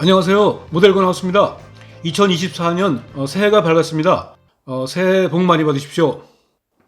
안녕하세요. 모델건 하우스입니다. 2024년 새해가 밝았습니다. 새해 복 많이 받으십시오.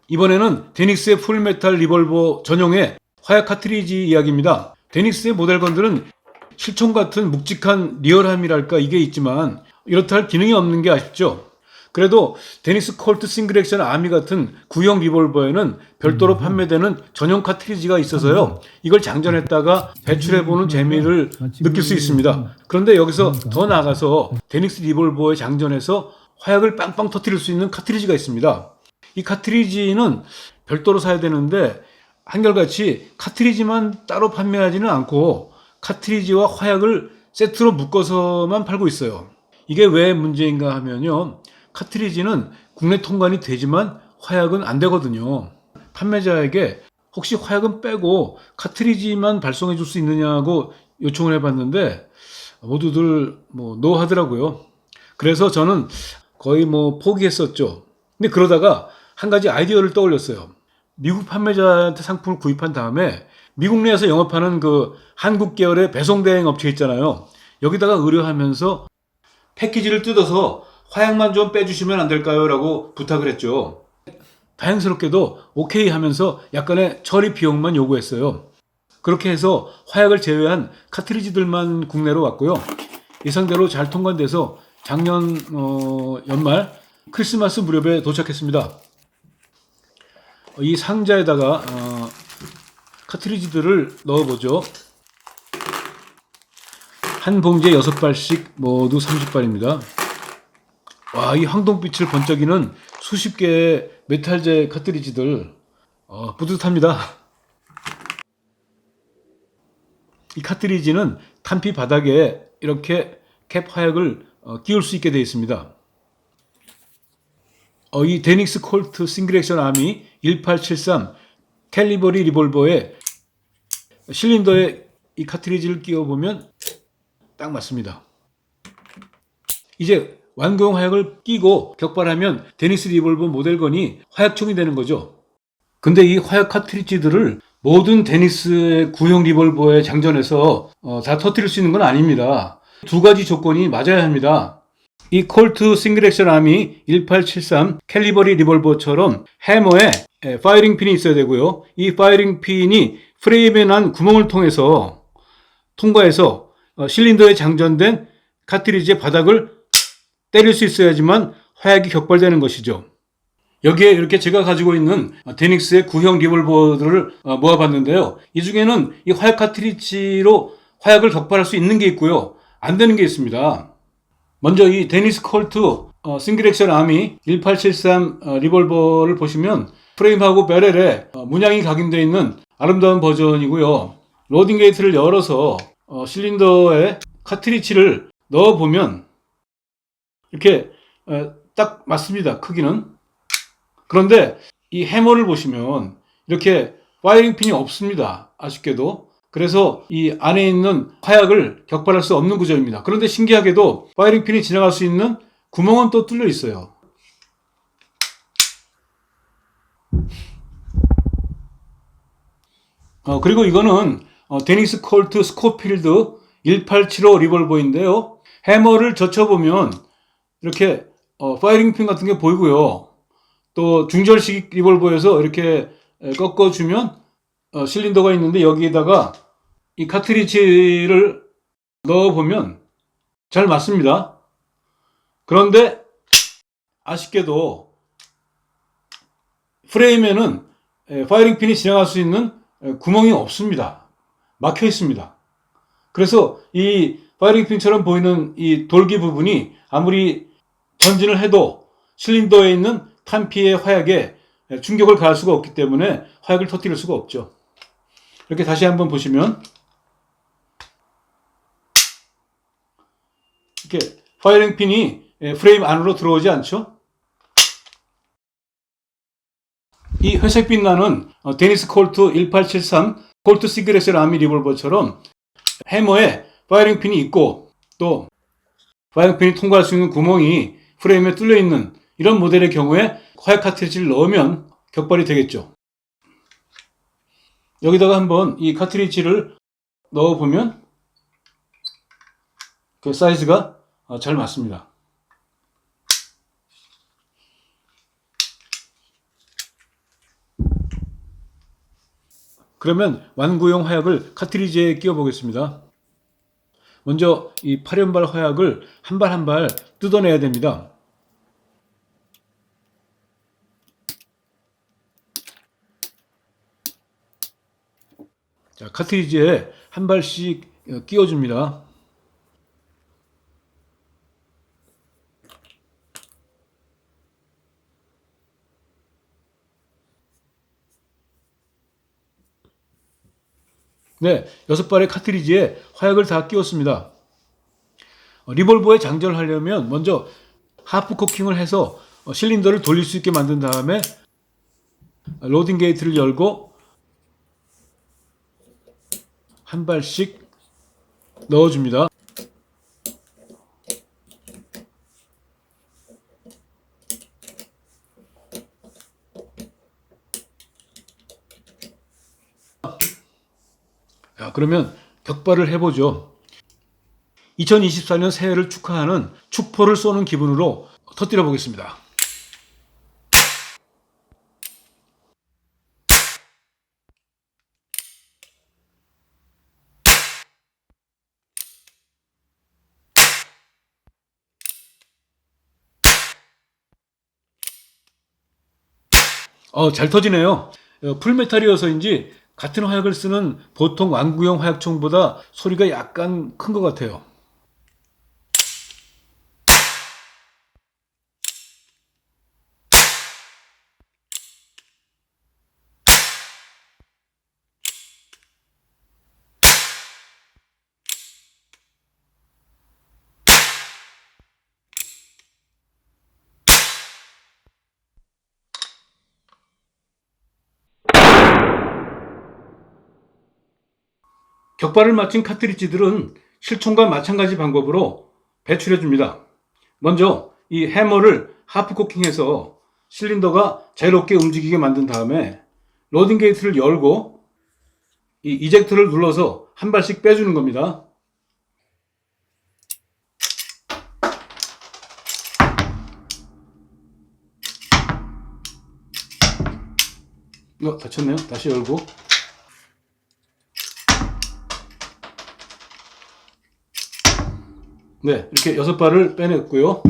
이번에는 데닉스의 풀메탈 리볼버 전용의 화약 카트리지 이야기입니다. 데닉스의 모델건들은 실총 같은 묵직한 리얼함이랄까 이게 있지만 이렇다 할 기능이 없는 게 아쉽죠. 그래도 데닉스 콜트 싱글 액션 아미 같은 구형 리볼버에는 별도로 판매되는 전용 카트리지가 있어서요. 이걸 장전했다가 배출해보는 재미를 느낄 수 있습니다. 그런데 여기서 더 나아가서 데닉스 리볼버에 장전해서 화약을 빵빵 터뜨릴 수 있는 카트리지가 있습니다. 이 카트리지는 별도로 사야 되는데 한결같이 카트리지만 따로 판매하지는 않고 카트리지와 화약을 세트로 묶어서만 팔고 있어요. 이게 왜 문제인가 하면요. 카트리지는 국내 통관이 되지만 화약은 안 되거든요. 판매자에게 혹시 화약은 빼고 카트리지만 발송해 줄 수 있느냐고 요청을 해봤는데 모두들 노 하더라고요. 그래서 저는 거의 포기했었죠. 근데 그러다가 한 가지 아이디어를 떠올렸어요. 미국 판매자한테 상품을 구입한 다음에 미국 내에서 영업하는 그 한국 계열의 배송대행 업체 있잖아요. 여기다가 의뢰하면서 패키지를 뜯어서 화약만 좀 빼주시면 안 될까요? 라고 부탁을 했죠. 다행스럽게도 오케이 하면서 약간의 처리 비용만 요구했어요. 그렇게 해서 화약을 제외한 카트리지들만 국내로 왔고요. 예상대로 잘 통관돼서 작년 연말 크리스마스 무렵에 도착했습니다. 이 상자에다가 카트리지들을 넣어보죠. 한 봉지에 6발씩 모두 30발입니다. 와, 이 황동빛을 번쩍이는 수십 개의 메탈재 카트리지들 뿌듯합니다. 이 카트리지는 탄피 바닥에 이렇게 캡 화약을 끼울 수 있게 되어 있습니다. 이 데닉스 콜트 싱글 액션 아미 1873 캘리버리 리볼버의 실린더에 이 카트리지를 끼워보면 딱 맞습니다. 이제 완구용 화약을 끼고 격발하면 데닉스 리볼버 모델건이 화약총이 되는 거죠. 근데 이 화약 카트리지들을 모든 데닉스의 구형 리볼버에 장전해서 다 터뜨릴 수 있는 건 아닙니다. 두 가지 조건이 맞아야 합니다. 이 콜트 싱글 액션 아미 1873 캘리버리 리볼버처럼 해머에 파이링 핀이 있어야 되고요. 이 파이링 핀이 프레임에 난 구멍을 통과해서 실린더에 장전된 카트리지의 바닥을 때릴 수 있어야지만 화약이 격발되는 것이죠. 여기에 이렇게 제가 가지고 있는 데닉스의 구형 리볼버들을 모아봤는데요. 이 중에는 이 화약 카트리지로 화약을 격발할 수 있는 게 있고요. 안 되는 게 있습니다. 먼저 이 데닉스 콜트 싱글 액션 아미 1873 리볼버를 보시면 프레임하고 배럴에 문양이 각인되어 있는 아름다운 버전이고요. 로딩 게이트를 열어서 실린더에 카트리지를 넣어보면 이렇게 딱 맞습니다. 크기는. 그런데 이 해머를 보시면 이렇게 파이링 핀이 없습니다. 아쉽게도. 그래서 이 안에 있는 화약을 격발할 수 없는 구조입니다. 그런데 신기하게도 파이링 핀이 지나갈 수 있는 구멍은 또 뚫려 있어요. 그리고 이거는 데닉스 콜트 스코필드 1875 리볼버인데요. 해머를 젖혀보면 이렇게 파이링 핀 같은 게 보이고요. 또 중절식 리볼버에서 이렇게 꺾어주면 실린더가 있는데 여기에다가 이 카트리지를 넣어보면 잘 맞습니다. 그런데 아쉽게도 프레임에는 파이링 핀이 지나갈 수 있는 구멍이 없습니다. 막혀 있습니다. 그래서 이 파이링 핀처럼 보이는 이 돌기 부분이 아무리 전진을 해도 실린더에 있는 탄피의 화약에 충격을 가할 수가 없기 때문에 화약을 터뜨릴 수가 없죠. 이렇게 다시 한번 보시면 이렇게 파이링 핀이 프레임 안으로 들어오지 않죠. 이 회색빛 나는 데닉스 콜트 1873 콜트 싱글 액션 아미 리볼버처럼 해머에 파이링 핀이 있고 또 파이링 핀이 통과할 수 있는 구멍이 프레임에 뚫려 있는 이런 모델의 경우에 화약 카트리지를 넣으면 격발이 되겠죠. 여기다가 한번 이 카트리지를 넣어보면 그 사이즈가 잘 맞습니다. 그러면 완구용 화약을 카트리지에 끼워 보겠습니다. 먼저 이 8연발 화약을 한 발 한 발 뜯어내야 됩니다. 자, 카트리지에 한 발씩 끼워줍니다. 네, 6발의 카트리지에 화약을 다 끼웠습니다. 리볼버에 장전을 하려면 먼저 하프 코킹을 해서 실린더를 돌릴 수 있게 만든 다음에 로딩 게이트를 열고 한 발씩 넣어줍니다. 자, 그러면 격발을 해보죠. 2024년 새해를 축하하는 축포를 쏘는 기분으로 터뜨려 보겠습니다. 잘 터지네요. 풀메탈이어서인지 같은 화약을 쓰는 보통 완구용 화약총보다 소리가 약간 큰 것 같아요. 격발을 마친 카트리지들은 실총과 마찬가지 방법으로 배출해 줍니다. 먼저 이 해머를 하프 코킹해서 실린더가 자유롭게 움직이게 만든 다음에 로딩 게이트를 열고 이 이젝터를 눌러서 한 발씩 빼주는 겁니다. 닫혔네요. 다시 열고 네, 이렇게 6발을 빼냈고요.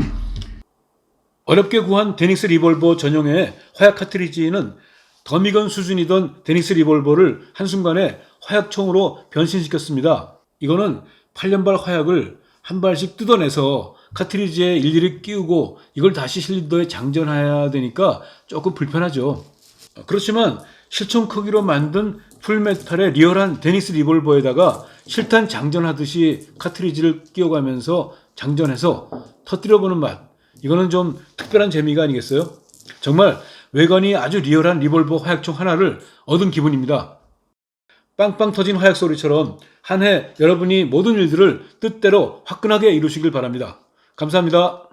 어렵게 구한 데닉스 리볼버 전용의 화약 카트리지는 더미건 수준이던 데닉스 리볼버를 한순간에 화약총으로 변신시켰습니다. 이거는 8연발 화약을 한 발씩 뜯어내서 카트리지에 일일이 끼우고 이걸 다시 실린더에 장전해야 되니까 조금 불편하죠. 그렇지만 실총 크기로 만든 풀메탈의 리얼한 데닉스 리볼버에다가 실탄 장전하듯이 카트리지를 끼워가면서 장전해서 터뜨려보는 맛, 이거는 좀 특별한 재미가 아니겠어요? 정말 외관이 아주 리얼한 리볼버 화약총 하나를 얻은 기분입니다. 빵빵 터진 화약 소리처럼 한 해 여러분이 모든 일들을 뜻대로 화끈하게 이루시길 바랍니다. 감사합니다.